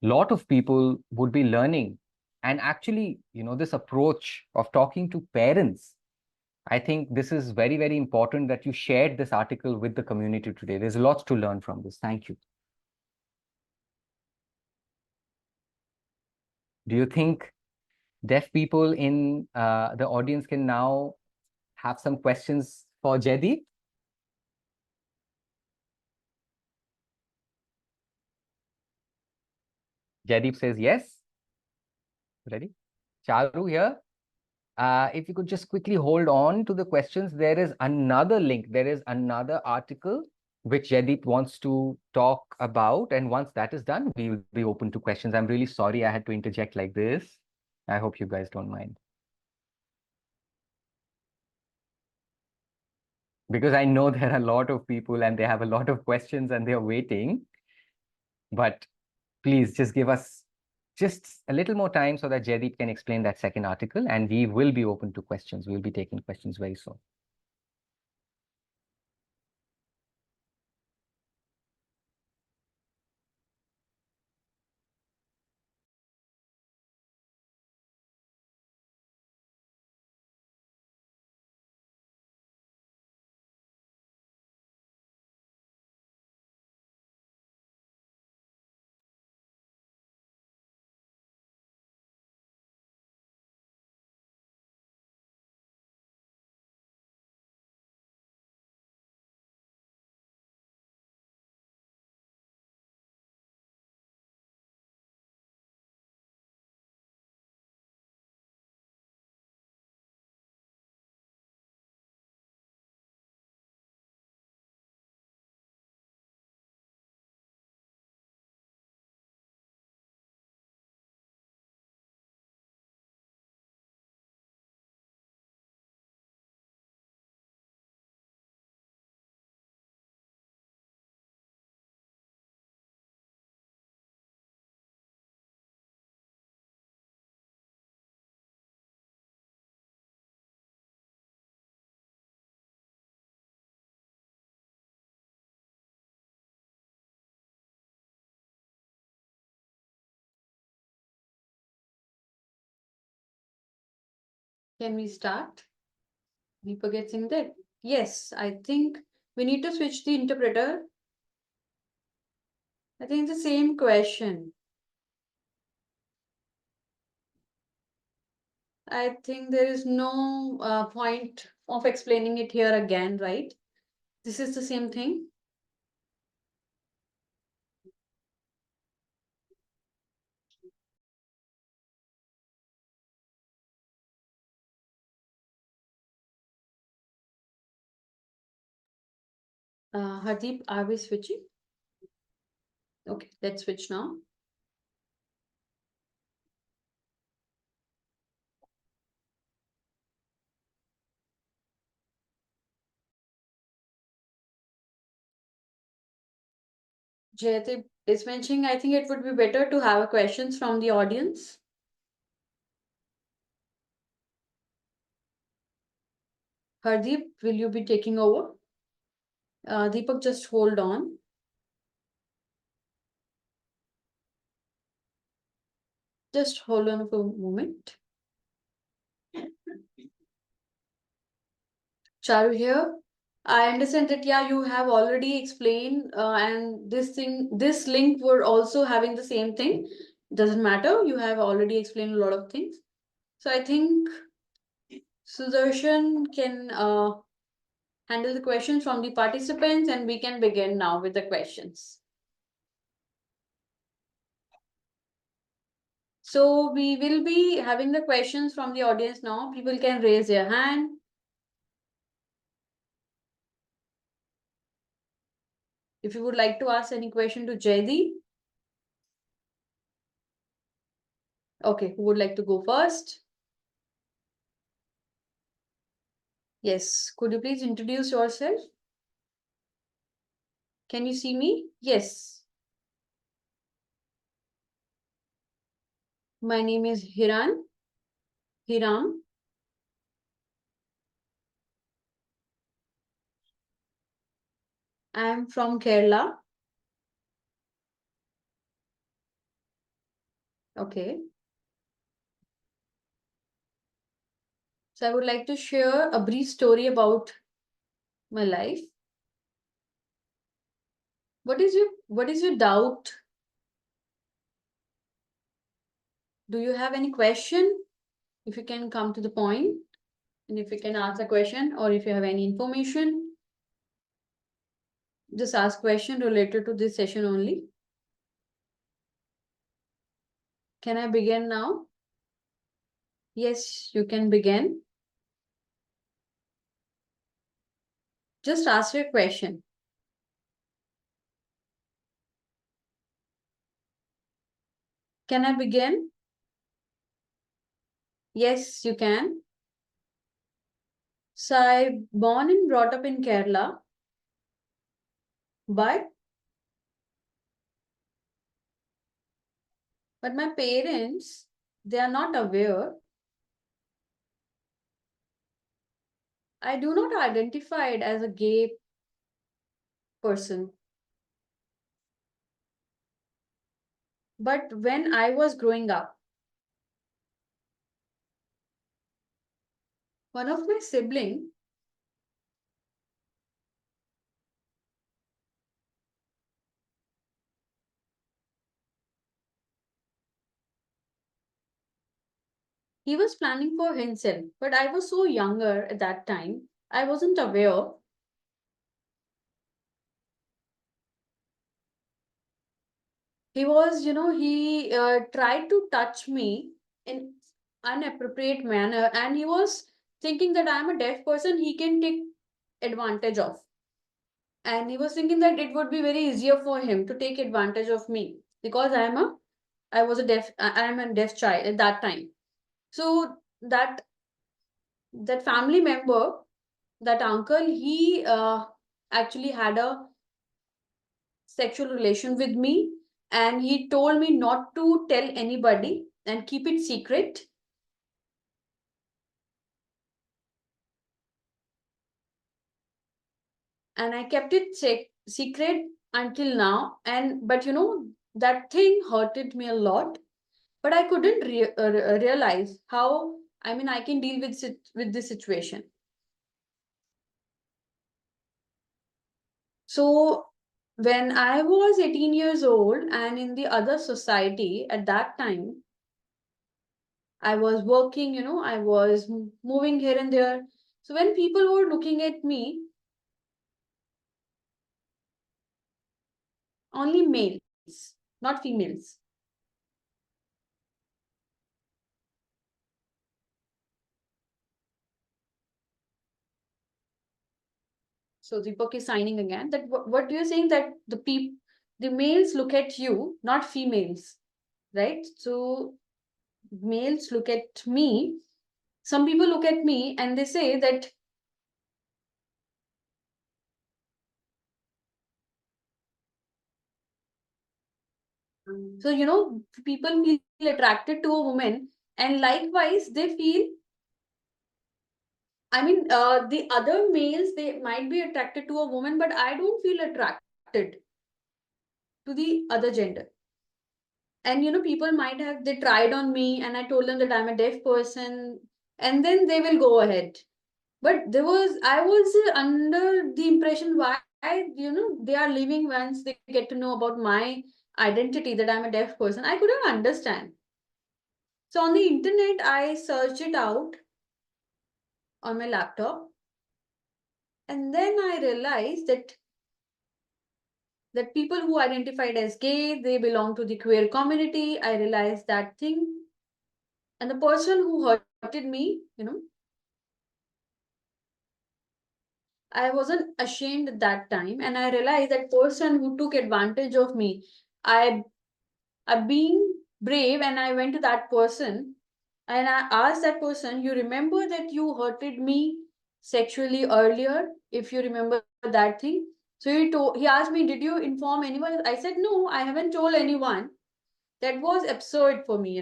Lot of people would be learning. And actually, this approach of talking to parents, I think this is very, very important that you shared this article with the community today. There's lots to learn from this. Thank you. Do you think deaf people in the audience can now have some questions for Jaideep? Jaideep says yes. Ready? Charu here. If you could just quickly hold on to the questions, there is another link. There is another article which Jaideep wants to talk about. And once that is done, we will be open to questions. I'm really sorry I had to interject like this. I hope you guys don't mind. Because I know there are a lot of people and they have a lot of questions and they're waiting. But please just give us just a little more time so that Jaideep can explain that second article, and we will be open to questions. We'll be taking questions very soon. Can we start? Deepak getting that? Yes, I think we need to switch the interpreter. I think it's the same question. I think there is no point of explaining it here again, right? This is the same thing. Hardeep, are we switching? Okay, let's switch now. Jaideep is mentioning, I think it would be better to have questions from the audience. Hardeep, will you be taking over? Deepak, just hold on. Just hold on for a moment. Charu here. I understand that, yeah, you have already explained, and this link, we're also having the same thing. Doesn't matter. You have already explained a lot of things. So I think Sudarshan can handle the questions from the participants, and we can begin now with the questions. So we will be having the questions from the audience now. People can raise their hand. If you would like to ask any question to Jaideep. Okay, who would like to go first? Yes, could you please introduce yourself? Can you see me? Yes. My name is Hiram. I am from Kerala. Okay. So I would like to share a brief story about my life. What is your doubt? Do you have any question? If you can come to the point, and if you can ask a question, or if you have any information, just ask question related to this session only. Can I begin now? Yes, you can begin. Just ask your question. Can I begin? Yes, you can. So I born and brought up in Kerala, but my parents, they are not aware. I do not identify it as a gay person. But when I was growing up, one of my siblings, he was planning for himself, but I was so younger at that time, I wasn't aware. He was, he tried to touch me in inappropriate manner, and he was thinking that I'm a deaf person, he can take advantage of. And he was thinking that it would be very easier for him to take advantage of me because I am a deaf child at that time. So that family member, that uncle, he actually had a sexual relation with me, and he told me not to tell anybody and keep it secret. And I kept it secret until now. And but that thing hurted me a lot, but I couldn't realize how I mean, I can deal with this situation. So when I was 18 years old and in the other society at that time, I was working, I was moving here and there. So when people were looking at me, only males, not females. So Deepak is signing again. That what you're saying, that the males look at you, not females, right? So males look at me. Some people look at me and they say that so people feel attracted to a woman, and likewise they feel. I mean, the other males, they might be attracted to a woman, but I don't feel attracted to the other gender. And people might have, they tried on me and I told them that I'm a deaf person, and then they will go ahead. But I was under the impression why, they are leaving once they get to know about my identity, that I'm a deaf person. I couldn't understand. So on the internet, I searched it out on my laptop, and then I realized that people who identified as gay, they belong to the queer community. I realized that thing. And the person who hurted me, I wasn't ashamed at that time. And I realized that person who took advantage of me, I being brave, and I went to that person and I asked that person, you remember that you hurted me sexually earlier, if you remember that thing? So he asked me, did you inform anyone? I said, no, I haven't told anyone. That was absurd for me.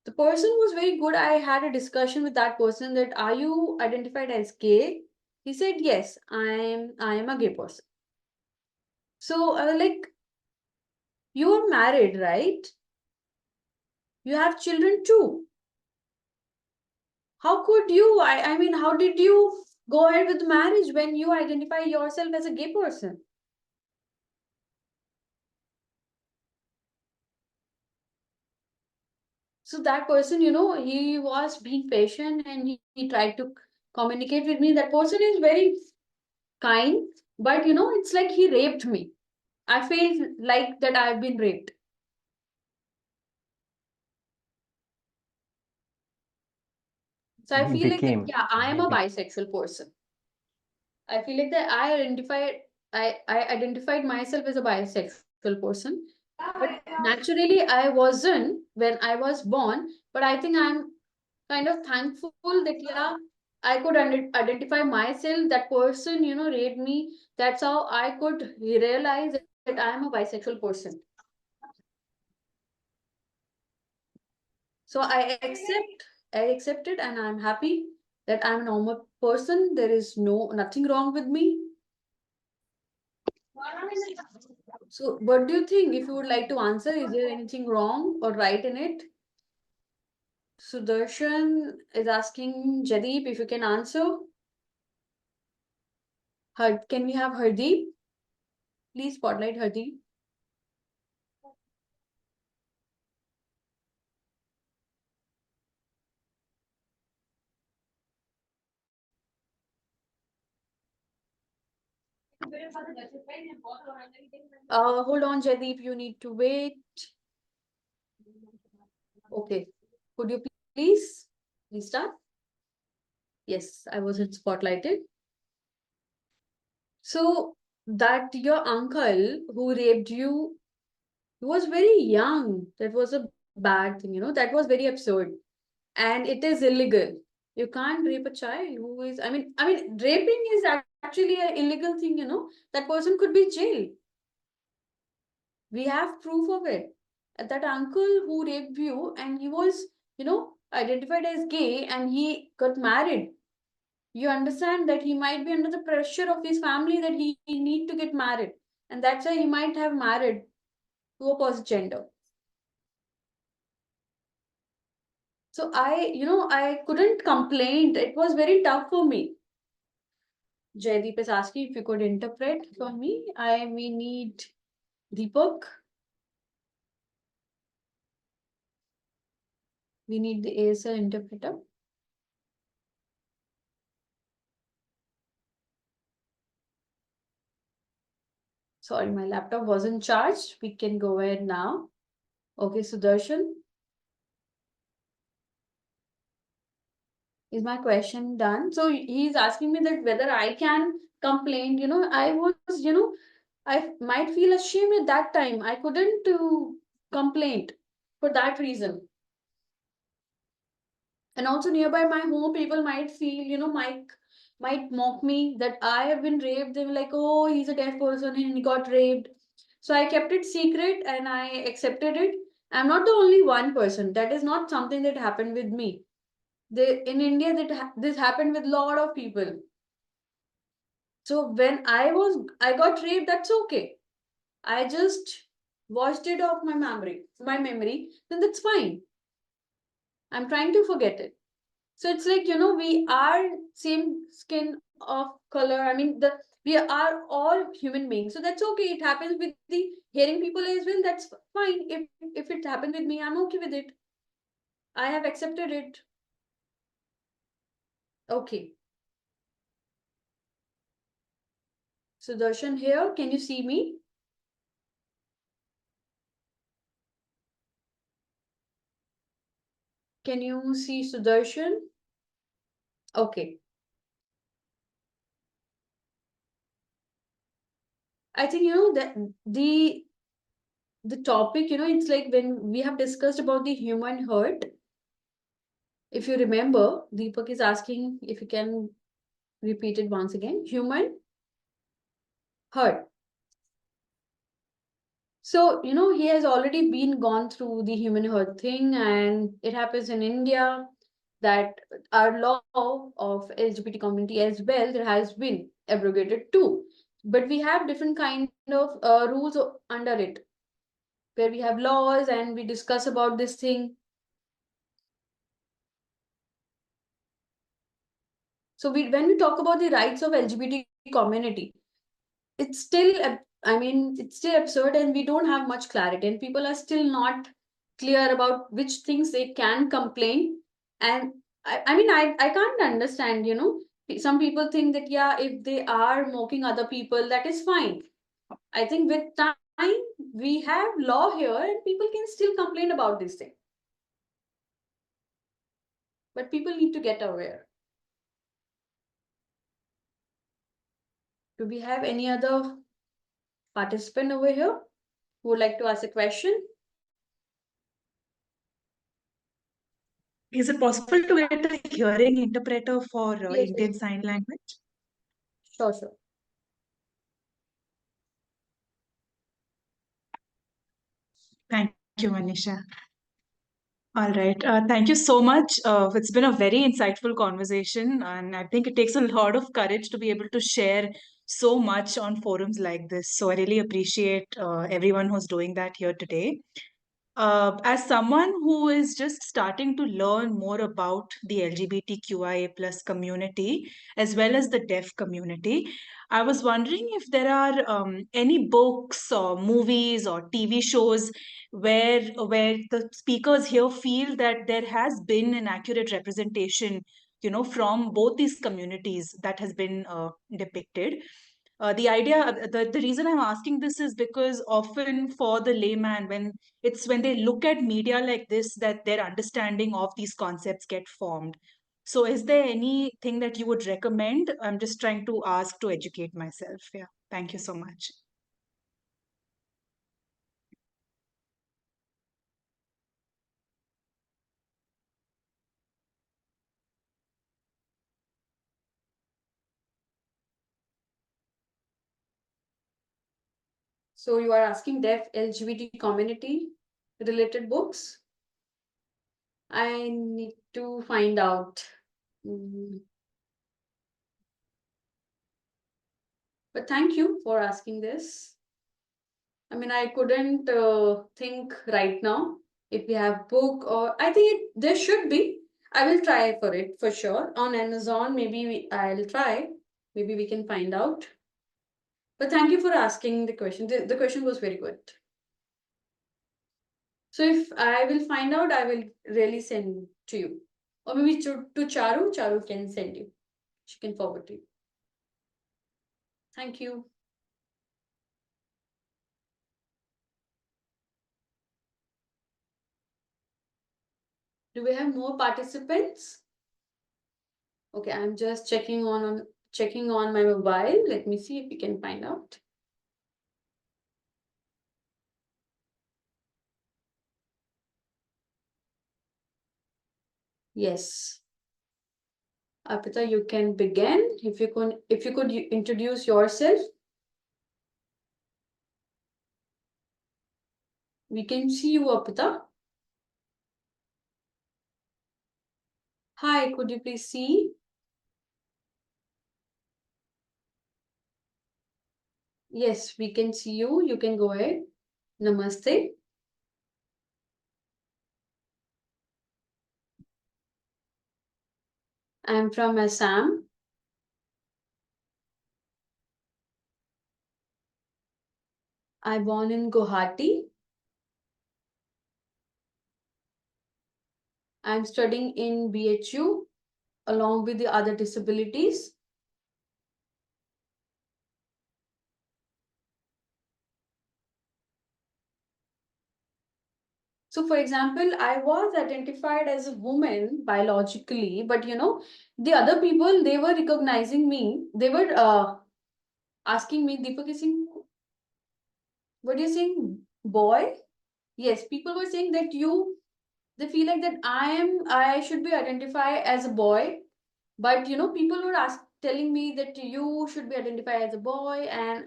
The person was very good. I had a discussion with that person that, are you identified as gay? He said, yes, I am a gay person. So like, you are married, right? You have children too. How could you? I mean, how did you go ahead with marriage when you identify yourself as a gay person? So that person, he was being patient, and he tried to communicate with me. That person is very kind, but it's like he raped me. I feel like that I've been raped. So I You feel like that, became. yeah, I am You a be- bisexual person. I feel like that I identified myself as a bisexual person. But naturally, I wasn't when I was born. But I think I'm kind of thankful that, yeah, I could identify myself. That person, raped me. That's how I could realize that I am a bisexual person. So I accept it, and I'm happy that I'm a normal person. There is nothing wrong with me. So what do you think? If you would like to answer, is there anything wrong or right in it? Sudarshan is asking Jaideep if you can answer. Can we have Hardeep? Please spotlight Hardeep. Hold on, Jaideep, you need to wait. Okay. Could you please restart? Yes, I wasn't spotlighted. So that your uncle who raped you was very young. That was a bad thing, that was very absurd. And it is illegal. You can't rape a child who is, I mean, raping is actually an illegal thing, that person could be jailed. We have proof of it. That uncle who raped you, and he was, identified as gay, and he got married. You understand that he might be under the pressure of his family that he need to get married. And that's why he might have married to opposite gender. So I couldn't complain. It was very tough for me. Jaideep is asking if you could interpret for me. I may need Deepak. We need the ASL interpreter. Sorry, my laptop wasn't charged. We can go ahead now. Okay, Sudarshan. Is my question done? So he's asking me that whether I can complain. I was, I might feel ashamed at that time. I couldn't complain for that reason. And also nearby my home, people might feel, might mock me that I have been raped. They were like, oh, he's a deaf person and he got raped. So I kept it secret and I accepted it. I'm not the only one person. That is not something that happened with me. In India, this happened with a lot of people. So when I got raped, that's okay. I just washed it off my memory, then that's fine. I'm trying to forget it. So it's like, we are same skin of color. I mean, we are all human beings. So that's okay. It happens with the hearing people as well. That's fine. If it happened with me, I'm okay with it. I have accepted it. Okay. Sudarshan here. Can you see me? Can you see Sudarshan? Okay. I think that the topic, it's like when we have discussed about the human hurt. If you remember, Deepak is asking if you can repeat it once again. Human hurt. So, he has already been gone through the human hurt thing, and it happens in India that our law of LGBT community as well, there has been abrogated too. But we have different kind of rules under it, where we have laws and we discuss about this thing. So when we talk about the rights of LGBT community, it's still, it's still absurd and we don't have much clarity and people are still not clear about which things they can complain. And I can't understand, some people think that, yeah, if they are mocking other people, that is fine. I think with time, we have law here and people can still complain about this thing. But people need to get aware. Do we have any other participant over here who would like to ask a question? Is it possible to get a hearing interpreter for Yes, Indian Sign Language? sure. Thank you, Manisha. All right. Thank you so much. It's been a very insightful conversation, and I think it takes a lot of courage to be able to share so much on forums like this. So I really appreciate everyone who's doing that here today. As someone who is just starting to learn more about the LGBTQIA plus community as well as the deaf community, I was wondering if there are any books or movies or TV shows where the speakers here feel that there has been an accurate representation, from both these communities that has been depicted. The reason I'm asking this is because often for the layman, when they look at media like this, that their understanding of these concepts get formed. So is there anything that you would recommend? I'm just trying to ask to educate myself. Yeah. Thank you so much. So you are asking deaf LGBT community related books? I need to find out. But thank you for asking this. I couldn't think right now. if we have book, or I think there should be. I will try for it for sure. On Amazon, maybe I'll try. Maybe we can find out. But thank you for asking the question. The question was very good. So if I will find out, I will really send to you. Or maybe to Charu. Charu can send you. She can forward to you. Thank you. Do we have more participants? Okay, I'm just checking on my mobile. Let me see if we can find out. Yes. Arpita, you can begin. If you could introduce yourself. We can see you, Arpita. Hi, could you please see? Yes, we can see you. You can go ahead. Namaste. I'm from Assam. I born in Guwahati. I'm studying in BHU along with the other disabilities. So, for example, I was identified as a woman biologically, but the other people, they were recognizing me. They were asking me, Deepak is saying, what are you saying, boy? Yes, people were saying that they feel like that I should be identified as a boy, but people were telling me that you should be identified as a boy, and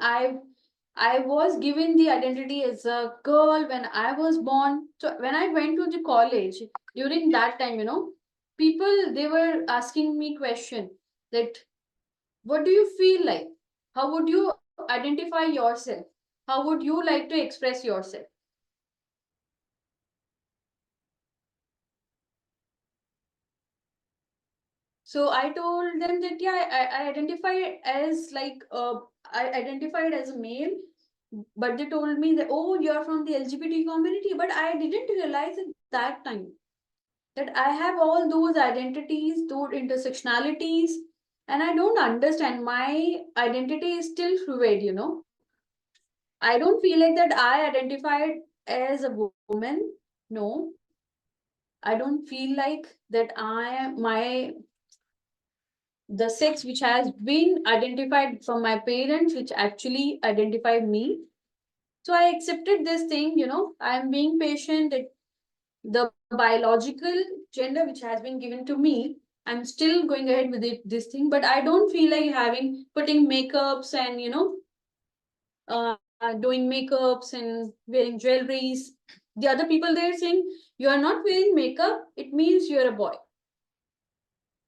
I was given the identity as a girl when I was born. So when I went to the college during that time, people, they were asking me question that what do you feel like? How would you identify yourself? How would you like to express yourself? So I told them that yeah, I identify as I identified as a male, but they told me that oh, you're from the LGBT community, but I didn't realize at that time that I have all those identities, those intersectionalities, and I don't understand. My identity is still fluid. I don't feel like that I identified as a woman. No, I don't feel like that the sex which has been identified from my parents, which actually identified me. So I accepted this thing, I am being patient that the biological gender which has been given to me, I'm still going ahead with this thing, but I don't feel like putting makeups and, doing makeups and wearing jewelries. The other people, they're saying, you are not wearing makeup, it means you're a boy.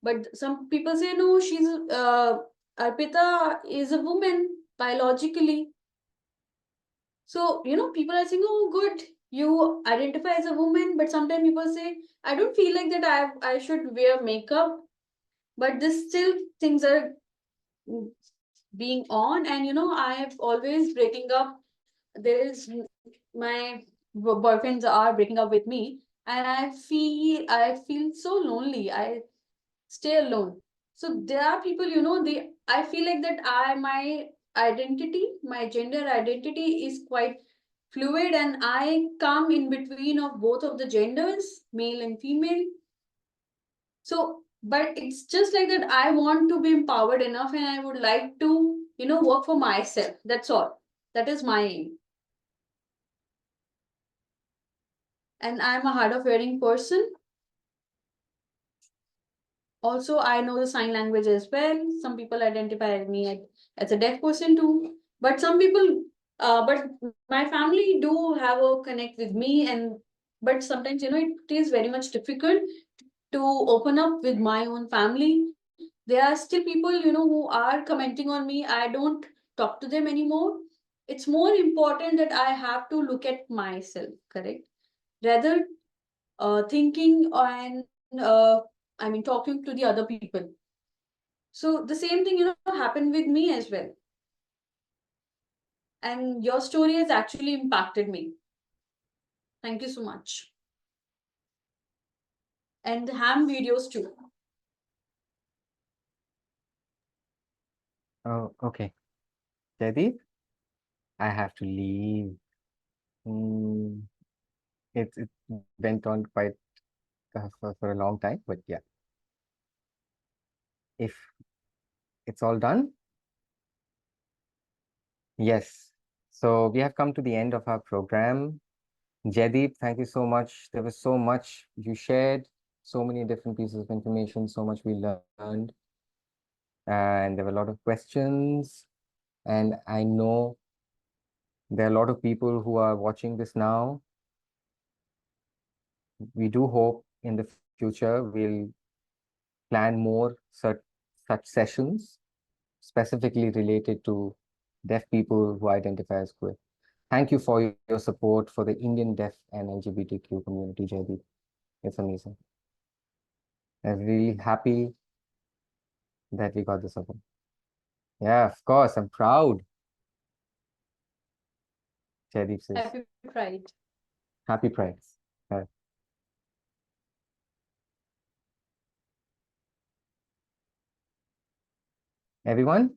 But some people say, no, Arpita is a woman biologically. So, people are saying, oh, good, you identify as a woman, but sometimes people say, I don't feel like that I should wear makeup, but this still things are being on, and I have always breaking up. There is my boyfriends are breaking up with me, and I feel so lonely. I stay alone. So there are people, I feel like that my gender identity is quite fluid, and I come in between of both of the genders, male and female. So, but it's just like that I want to be empowered enough, and I would like to, work for myself. That's all. That is my aim. And I'm a hard of hearing person. Also, I know the sign language as well. Some people identify me as a deaf person too. But some people, but my family do have a connect with me, and but sometimes it is very much difficult to open up with my own family. There are still people who are commenting on me. I don't talk to them anymore. It's more important that I have to look at myself, correct? Rather thinking and talking to the other people. So the same thing, happened with me as well. And your story has actually impacted me. Thank you so much. And the ham videos too. Oh, okay. Jaideep, I have to leave. It went on quite for a long time, but yeah. If it's all done, yes. So we have come to the end of our program. Jaideep, thank you so much. There was so much you shared, so many different pieces of information, so much we learned, and there were a lot of questions. And I know there are a lot of people who are watching this now. We do hope in the future we'll plan more such sessions specifically related to deaf people who identify as queer. Thank you for your support for the Indian deaf and LGBTQ community, Jaideep. It's amazing. I'm really happy that we got this support. Yeah, of course, I'm proud. Jaideep says. Happy Pride. Happy Pride. Everyone,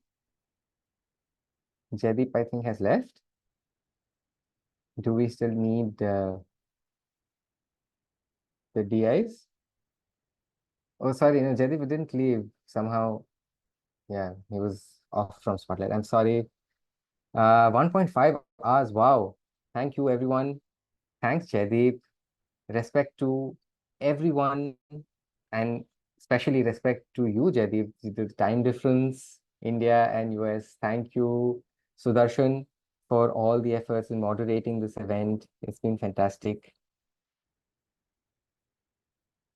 Jaideep, I think, has left. Do we still need the DIs? Oh, sorry, no, Jaideep didn't leave. Somehow, yeah, he was off from Spotlight. I'm sorry. 1.5 hours. Wow. Thank you, everyone. Thanks, Jaideep. Respect to everyone, and especially respect to you, Jaideep. The time difference, India and US. Thank you, Sudarshan, for all the efforts in moderating this event. It's been fantastic.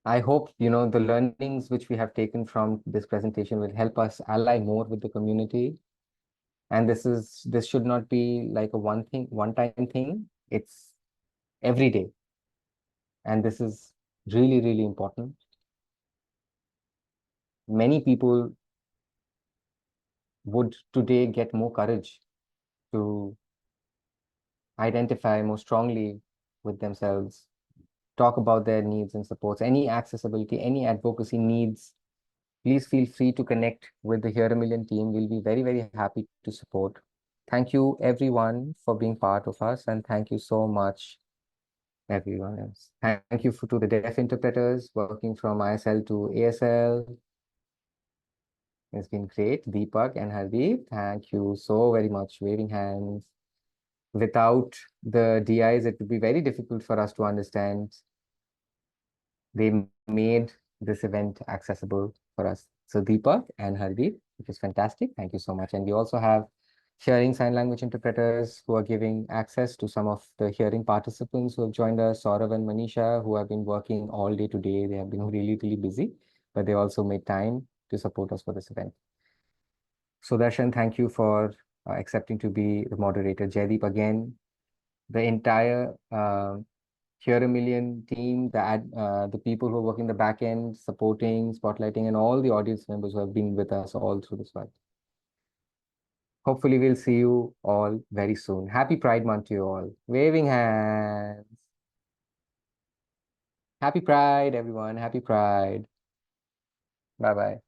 I hope, the learnings which we have taken from this presentation will help us ally more with the community. And this should not be like a one-time thing. It's every day. And this is really, really important. Many people would today get more courage to identify more strongly with themselves, talk about their needs and supports, any accessibility, any advocacy needs. Please feel free to connect with the Here a Million team. We'll be very, very happy to support. Thank you, everyone, for being part of us. And thank you so much, everyone else. Thank you to the deaf interpreters working from ISL to ASL. It's been great. Deepak and Hardeep, thank you so very much. Waving hands. Without the DIs, it would be very difficult for us to understand. They made this event accessible for us. So Deepak and Hardeep, which is fantastic. Thank you so much. And we also have hearing sign language interpreters who are giving access to some of the hearing participants who have joined us, Saurav and Manisha, who have been working all day today. They have been really, really busy, but they also made time to support us for this event. Sudarshan, thank you for accepting to be the moderator. Jaideep, again, the entire Here a Million team, the people who are working the back end, supporting, spotlighting, and all the audience members who have been with us all through this while. Hopefully, we'll see you all very soon. Happy Pride Month to you all. Waving hands. Happy Pride, everyone. Happy Pride. Bye-bye.